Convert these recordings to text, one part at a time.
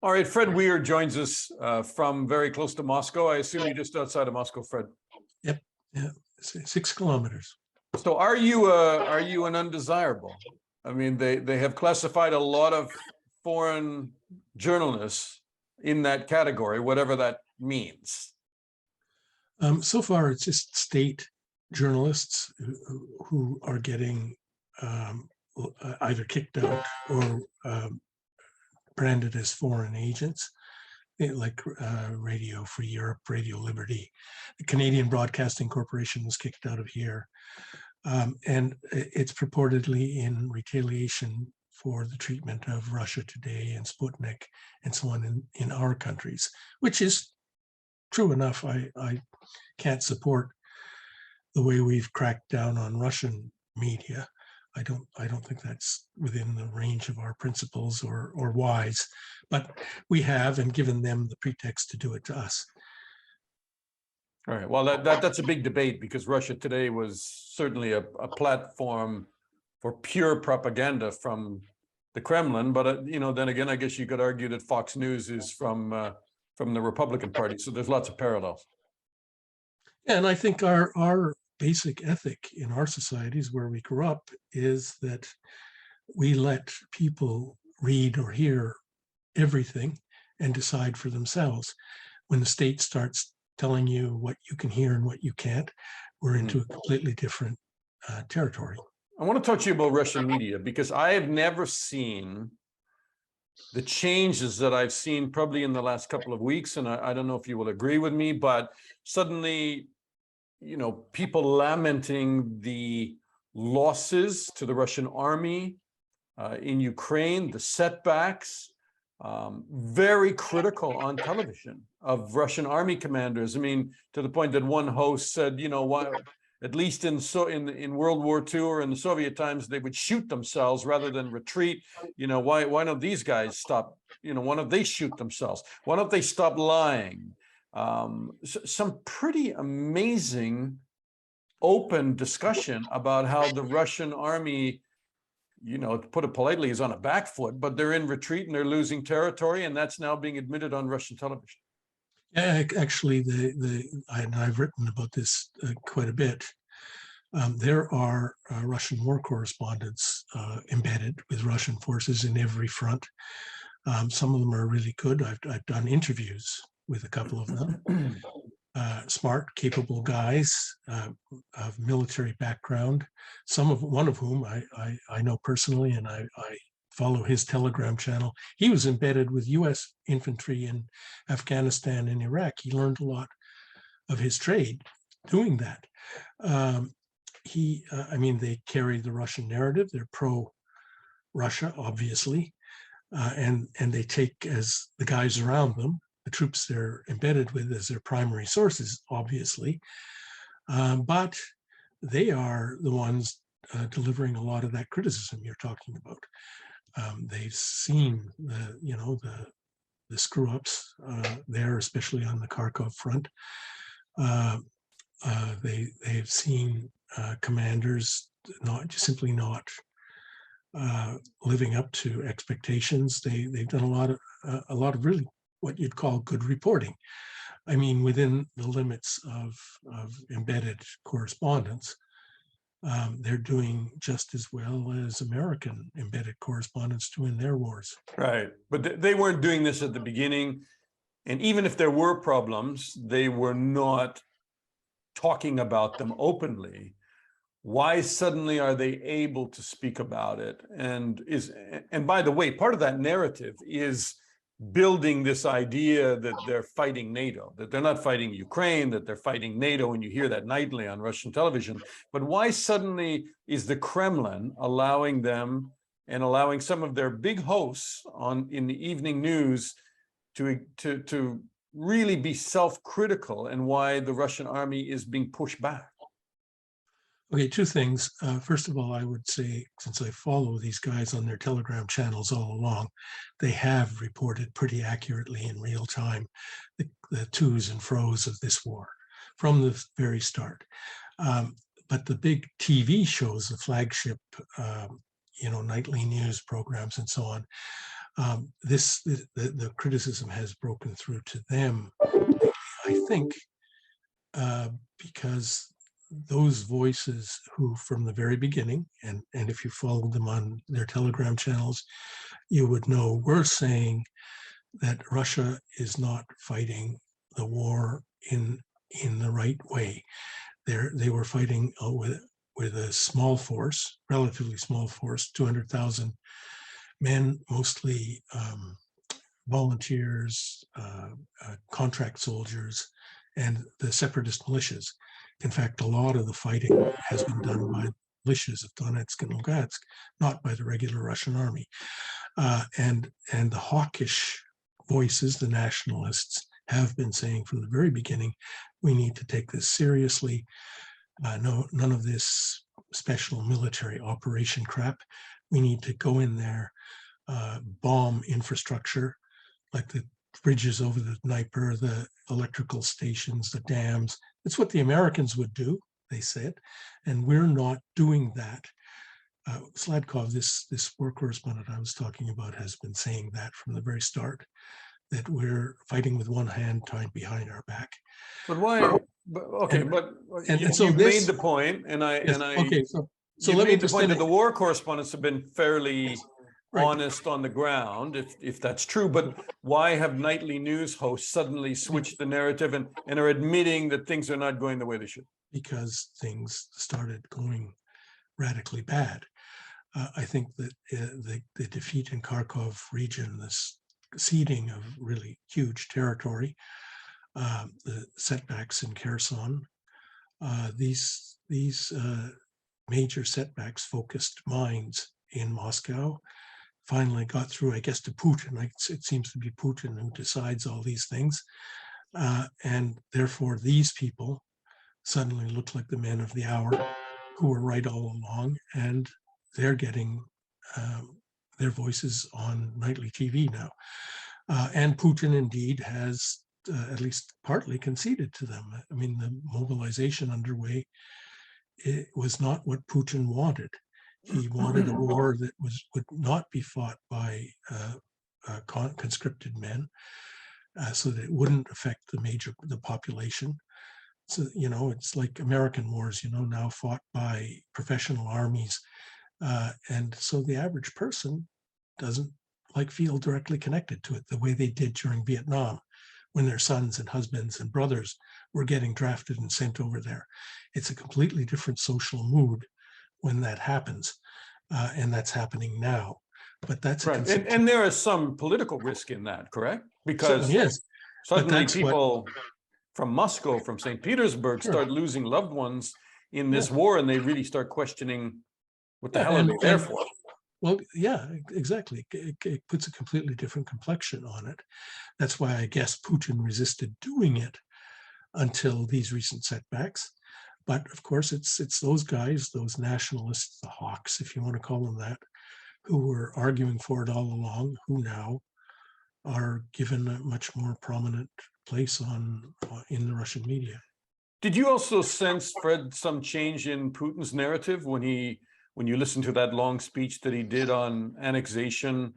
All right, Fred Weir joins us from very close to Moscow. I assume you're just outside of Moscow, Fred. Yep, yeah, 6 kilometers. So are you an undesirable? I mean, they have classified a lot of foreign journalists in that category, whatever that means. So far, it's just state journalists who are getting either kicked out or branded as foreign agents, like Radio Free Europe, Radio Liberty. The Canadian Broadcasting Corporation was kicked out of here. And it's purportedly in retaliation for the treatment of Russia Today and Sputnik and so on in our countries, which is true enough. I can't support the way we've cracked down on Russian media. I don't think that's within the range of our principles or wise, but we have and given them the pretext to do it to us. All right. Well, that's a big debate because Russia Today was certainly a platform for pure propaganda from the Kremlin. But then again, I guess you could argue that Fox News is from the Republican Party. So there's lots of parallels. Yeah, and I think our basic ethic in our societies where we grew up is that we let people read or hear everything and decide for themselves. When the state starts telling you what you can hear and what you can't, we're into a completely different territory. I want to talk to you about Russian media because I have never seen the changes that I've seen probably in the last couple of weeks. And I don't know if you will agree with me, but suddenly, people lamenting the losses to the Russian army in Ukraine, the setbacks, very critical on television of Russian army commanders. I mean, to the point that one host said, why, at least in World War II or in the Soviet times, they would shoot themselves rather than retreat. Why don't these guys stop? Why don't they shoot themselves? Why don't they stop lying? Some pretty amazing open discussion about how the Russian army, to put it politely, is on a back foot, but they're in retreat and they're losing territory, and that's now being admitted on Russian television. Yeah, actually, I've written about this quite a bit. There are Russian war correspondents embedded with Russian forces in every front. Some of them are really good. I've done interviews with a couple of them. Smart, capable guys of military background. One of whom I know personally, and I follow his Telegram channel. He was embedded with U.S. infantry in Afghanistan and Iraq. He learned a lot of his trade doing that. They carry the Russian narrative. They're pro-Russia, obviously, and they take as the guys around them, the troops they're embedded with, as their primary sources, obviously. But they are the ones delivering a lot of that criticism you're talking about. They've seen the screw-ups there, especially on the Kharkov front. They've seen commanders simply not living up to expectations. They've done a lot of really what you'd call good reporting. I mean, within the limits of embedded correspondence, they're doing just as well as American embedded correspondents do in their wars. Right, but they weren't doing this at the beginning. And even if there were problems, they were not talking about them openly. Why suddenly are they able to speak about it? And by the way, part of that narrative is building this idea that they're fighting NATO, that they're not fighting Ukraine, that they're fighting NATO, and you hear that nightly on Russian television. But why suddenly is the Kremlin allowing them and allowing some of their big hosts in the evening news to really be self-critical, and why the Russian army is being pushed back? Okay, two things. First of all, I would say, since I follow these guys on their Telegram channels all along, they have reported pretty accurately in real time the to's and fro's of this war from the very start. But the big TV shows, the flagship, nightly news programs and so on, The criticism has broken through to them, I think, because those voices who from the very beginning, and if you followed them on their Telegram channels, you would know were saying that Russia is not fighting the war in the right way. They were fighting with a small force, relatively small force, 200,000 men, mostly volunteers, contract soldiers, and the separatist militias. In fact, a lot of the fighting has been done by militias of Donetsk and Lugansk, not by the regular Russian army. And the hawkish voices, the nationalists, have been saying from the very beginning, we need to take this seriously. None of this special military operation crap. We need to go in there, bomb infrastructure, like the bridges over the Dnieper, the electrical stations, the dams. It's what the Americans would do, they said, and we're not doing that. Sladkov, this war correspondent I was talking about, has been saying that from the very start, that we're fighting with one hand tied behind our back. But why? But, okay, so you've this, made the point, and I okay. So you let me made the just point that finish. the war correspondents have been fairly Right. honest on the ground, if that's true. But why have nightly news hosts suddenly switched the narrative and are admitting that things are not going the way they should? Because things started going radically bad. I think that the defeat in Kharkov region, this ceding of really huge territory, the setbacks in Kherson, these major setbacks focused minds in Moscow, finally got through, I guess, to Putin. It seems to be Putin who decides all these things. And therefore, these people suddenly look like the men of the hour who were right all along, and they're getting their voices on nightly TV now. And Putin indeed has at least partly conceded to them. I mean, the mobilization underway, it was not what Putin wanted. He wanted a war that would not be fought by conscripted men, so that it wouldn't affect the population. So, it's like American wars, now fought by professional armies. And so the average person doesn't feel directly connected to it the way they did during Vietnam, when their sons and husbands and brothers were getting drafted and sent over there. It's a completely different social mood when that happens. And that's happening now. But that's right. And there is some political risk in that, correct? Because suddenly people from Moscow, from St. Petersburg, start losing loved ones in this war, and they really start questioning what the hell are they there for? Well, yeah, exactly. It puts a completely different complexion on it. That's why I guess Putin resisted doing it until these recent setbacks. But of course, it's those guys, those nationalists, the hawks, if you want to call them that, who were arguing for it all along, who now are given a much more prominent place in the Russian media. Did you also sense, Fred, some change in Putin's narrative when you listen to that long speech that he did on annexation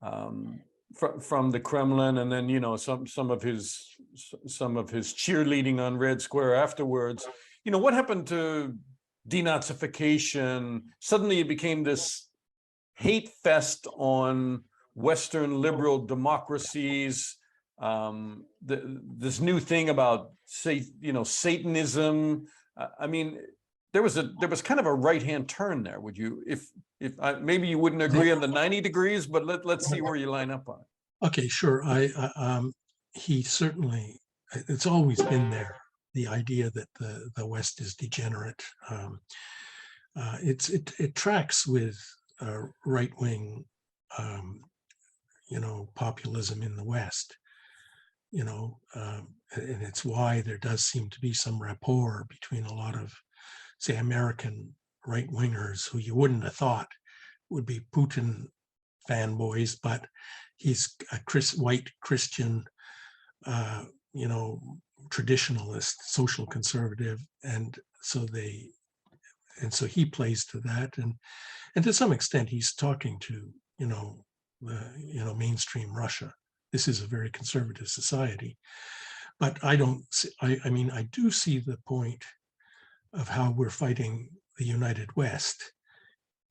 from the Kremlin, and then some of his cheerleading on Red Square afterwards? What happened to denazification? Suddenly it became this hate fest on Western liberal democracies. This new thing about Satanism. I mean, there was kind of a right-hand turn there. Would you, if maybe you wouldn't agree on the 90 degrees, but let's see where you line up on it. Okay, sure. He certainly, it's always been there, the idea that the West is degenerate. It tracks with right-wing, populism in the West. And it's why there does seem to be some rapport between a lot of, say, American right-wingers who you wouldn't have thought would be Putin fanboys, but he's a white Christian, traditionalist, social conservative, and so he plays to that, and to some extent he's talking to mainstream Russia. This is a very conservative society. But I don't see, I mean, I do see the point of how we're fighting the United West.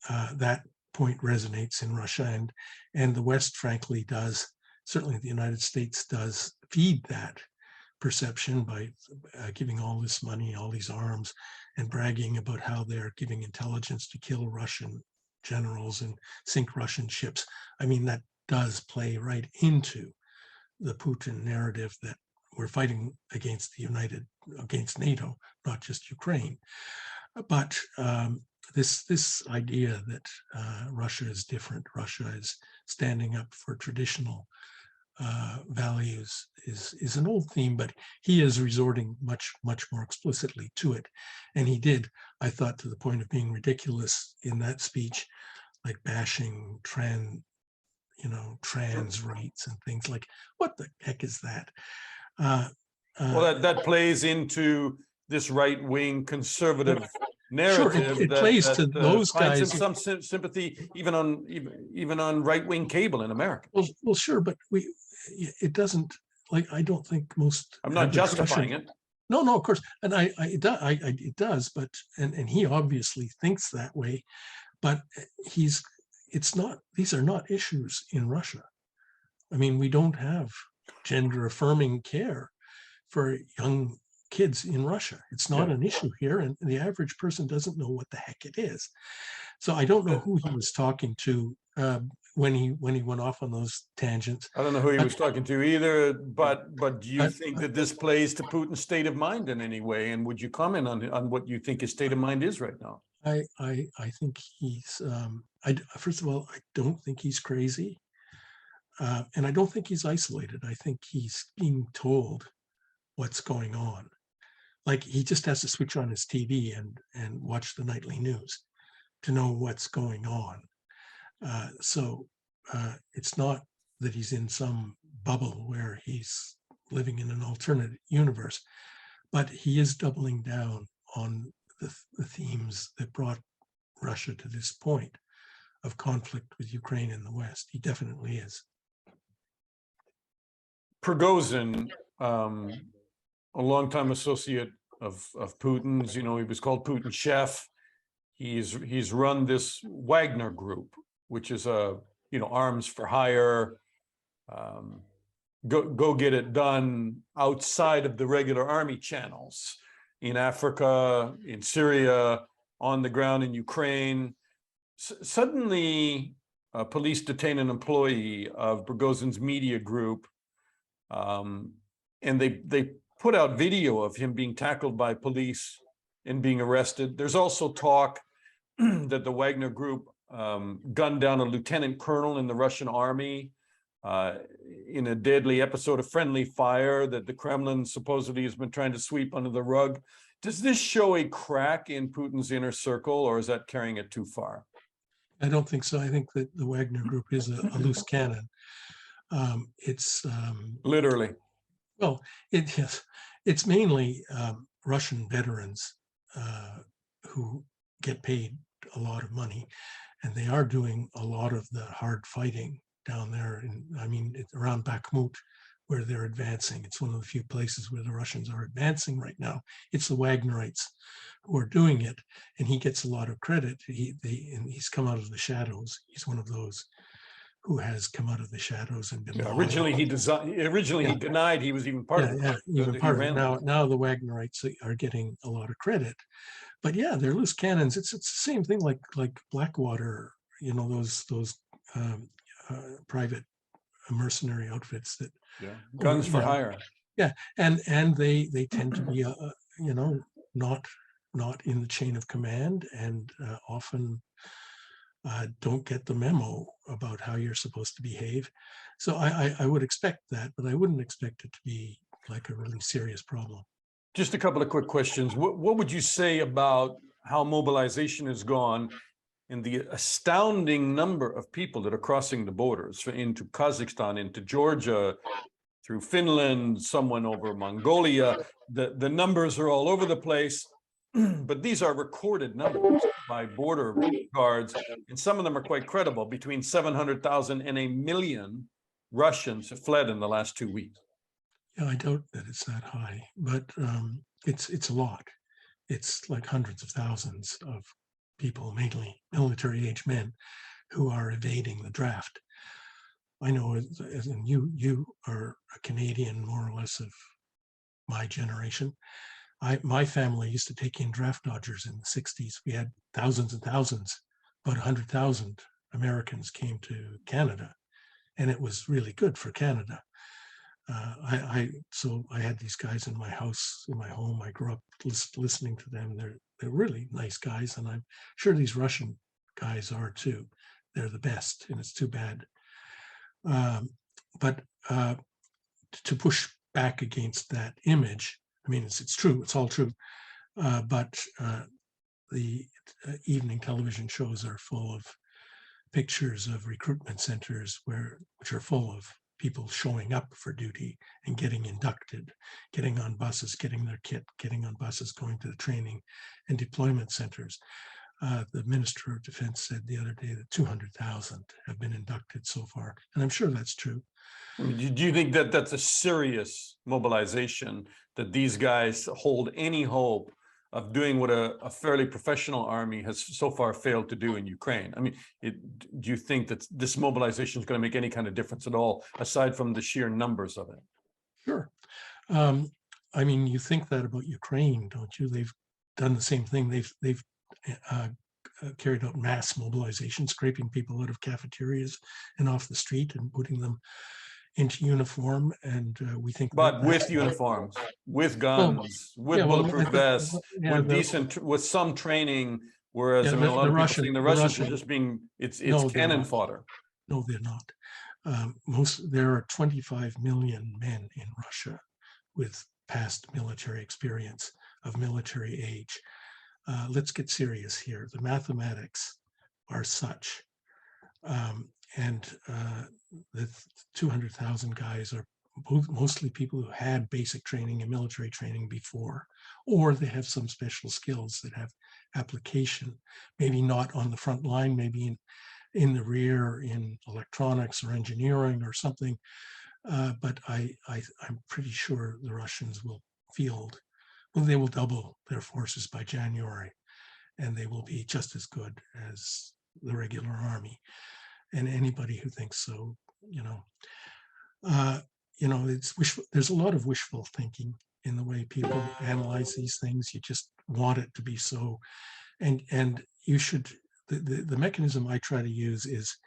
That point resonates in Russia, and the West, frankly, does, certainly the United States does feed that perception by giving all this money, all these arms, and bragging about how they're giving intelligence to kill Russian generals and sink Russian ships. I mean, that does play right into the Putin narrative that we're fighting against against NATO, not just Ukraine. But this idea that Russia is different, Russia is standing up for traditional values is an old theme, but he is resorting much more explicitly to it. And he did, I thought, to the point of being ridiculous in that speech, like bashing trans rights and things like, what the heck is that? Well, that plays into this right-wing conservative narrative. Sure, it plays to those finds guys. some sympathy even on right-wing cable in America. Well, sure, but it doesn't, like, I don't think most. I'm not justifying it. No, of course, and it does, but and he obviously thinks that way, but it's not. These are not issues in Russia. I mean, we don't have gender-affirming care for young kids in Russia. It's not an issue here, and the average person doesn't know what the heck it is. So I don't know who he was talking to when he went off on those tangents. I don't know who he was talking to either, but do you think that this plays to Putin's state of mind in any way? And would you comment on what you think his state of mind is right now? I think he's first of all, I don't think he's crazy. And I don't think he's isolated. I think he's being told what's going on. Like, he just has to switch on his TV and watch the nightly news to know what's going on. So it's not that he's in some bubble where he's living in an alternate universe, but he is doubling down on the themes that brought Russia to this point of conflict with Ukraine in the West. He definitely is. Prigozhin, a longtime associate of Putin's, he was called Putin's chef. He's run this Wagner group, which is arms for hire, go get it done outside of the regular army channels in Africa, in Syria, on the ground in Ukraine. Suddenly, police detain an employee of Prigozhin's media group, and they put out video of him being tackled by police and being arrested. There's also talk that the Wagner group gunned down a lieutenant colonel in the Russian army in a deadly episode of friendly fire that the Kremlin supposedly has been trying to sweep under the rug. Does this show a crack in Putin's inner circle, or is that carrying it too far? I don't think so. I think that the Wagner group is a loose cannon. It's literally. Well, it's mainly Russian veterans who get paid a lot of money, and they are doing a lot of the hard fighting down there. Around Bakhmut, where they're advancing. It's one of the few places where the Russians are advancing right now. It's the Wagnerites who are doing it, and he gets a lot of credit. He's come out of the shadows. He's one of those who has come out of the shadows and been. Originally, he denied he was even part of it. Even part of it. Now the Wagnerites are getting a lot of credit, but yeah, they're loose cannons. It's the same thing like Blackwater. Those private mercenary outfits that guns for hire. Yeah, and they tend to be not in the chain of command, and often don't get the memo about how you're supposed to behave. So I would expect that, but I wouldn't expect it to be like a really serious problem. Just a couple of quick questions. What would you say about how mobilization has gone and the astounding number of people that are crossing the borders into Kazakhstan, into Georgia, through Finland, someone over Mongolia? The numbers are all over the place. but these are recorded numbers by border guards, and some of them are quite credible. Between 700,000 and 1 million Russians have fled in the last 2 weeks. Yeah, I doubt that it's that high, but it's a lot. It's like hundreds of thousands of people, mainly military-age men, who are evading the draft. I know, as in you are a Canadian, more or less of my generation. My family used to take in draft dodgers in the 60s. We had thousands and thousands, about 100,000 Americans came to Canada, and it was really good for Canada. So I had these guys in my house, in my home. I grew up listening to them. They're really nice guys, and I'm sure these Russian guys are too. They're the best, and it's too bad. But to push back against that image, I mean, it's true. It's all true. But the evening television shows are full of pictures of recruitment centers which are full of people showing up for duty and getting inducted, getting on buses, getting their kit, getting on buses, going to the training and deployment centers. The Minister of Defense said the other day that 200,000 have been inducted so far, and I'm sure that's true. I mean, do you think that that's a serious mobilization, that these guys hold any hope of doing what a fairly professional army has so far failed to do in Ukraine? I mean, do you think that this mobilization is going to make any kind of difference at all, aside from the sheer numbers of it? Sure. I mean, you think that about Ukraine, don't you? They've done the same thing. They've carried out mass mobilization, scraping people out of cafeterias and off the street and putting them into uniform, and we think. But with uniforms, with guns, with bulletproof vests, with some training. Whereas I mean, a lot of people think the Russians are just being it's cannon fodder. No, they're not. There are 25 million men in Russia with past military experience, of military age. Let's get serious here. The mathematics are such. And the 200,000 guys are mostly people who had basic training and military training before, or they have some special skills that have application, maybe not on the front line, maybe in the rear, in electronics or engineering or something. But I'm pretty sure the Russians will field, well, they will double their forces by January, and they will be just as good as the regular army. And anybody who thinks so, it's wishful. There's a lot of wishful thinking in the way people analyze these things. You just want it to be so, and you should. The mechanism I try to use is,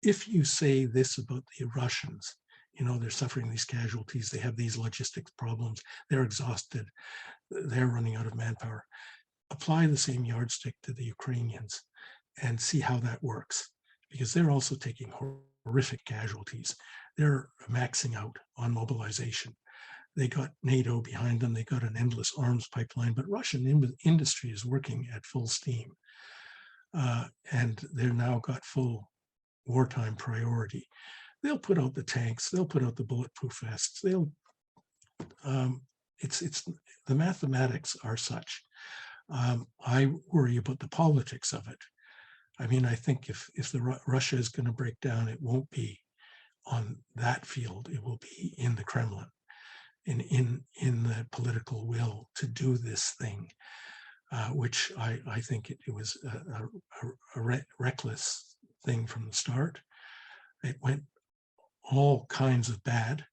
if you say this about the Russians, they're suffering these casualties, they have these logistics problems, they're exhausted, they're running out of manpower. Apply the same yardstick to the Ukrainians and see how that works, because they're also taking horrific casualties. They're maxing out on mobilization. They got NATO behind them. They got an endless arms pipeline, but Russian industry is working at full steam. And they've now got full wartime priority. They'll put out the tanks. They'll put out the bulletproof vests. It's the mathematics are such. I worry about the politics of it. I mean, I think if Russia is going to break down, it won't be on that field. It will be in the Kremlin, in the political will to do this thing, which I think it was a reckless thing from the start. It went all kinds of bad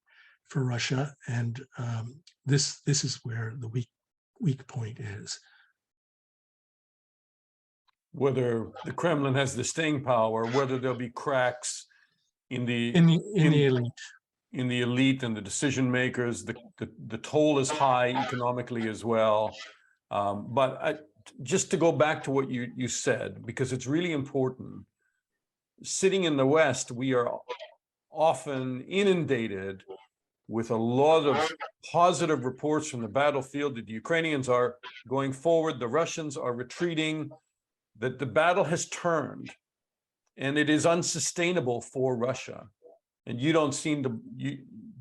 for Russia, and this is where the weak point is. Whether the Kremlin has the staying power, whether there'll be cracks in the elite and the decision makers. The toll is high economically as well. But just to go back to what you said, because it's really important. Sitting in the West, we are often inundated with a lot of positive reports from the battlefield that the Ukrainians are going forward, the Russians are retreating, that the battle has turned and it is unsustainable for Russia. And you don't seem to,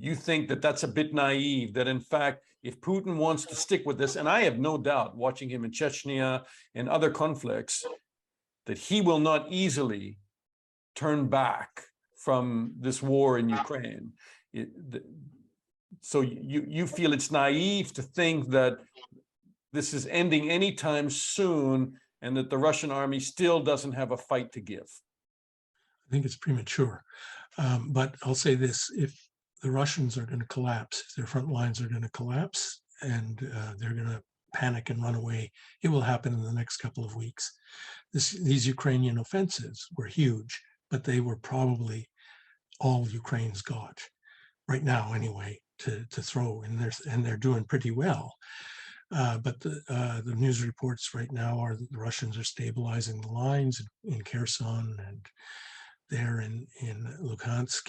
you think that that's a bit naive, that in fact, if Putin wants to stick with this, and I have no doubt watching him in Chechnya and other conflicts, that he will not easily turn back from this war in Ukraine. So you feel it's naive to think that this is ending anytime soon and that the Russian army still doesn't have a fight to give? I think it's premature. But I'll say this, if the Russians are going to collapse, if their front lines are going to collapse and they're going to panic and run away, it will happen in the next couple of weeks. These Ukrainian offensives were huge, but they were probably all Ukraine's got right now anyway to throw, and they're doing pretty well. But the news reports right now are that the Russians are stabilizing the lines in Kherson and there in Luhansk.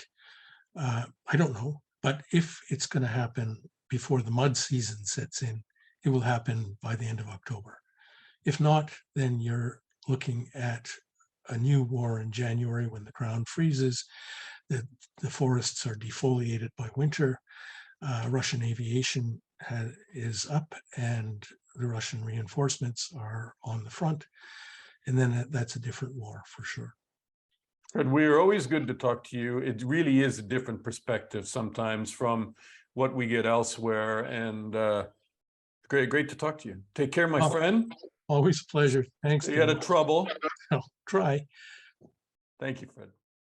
I don't know, but if it's going to happen before the mud season sets in, it will happen by the end of October. If not, then you're looking at a new war in January when the ground freezes, the forests are defoliated by winter, Russian aviation is up, and the Russian reinforcements are on the front. And then that's a different war for sure. Fred, we're always good to talk to you. It really is a different perspective sometimes from what we get elsewhere. And great to talk to you. Take care, my friend. Always a pleasure. Thanks. You had a trouble. I'll try. Thank you, Fred.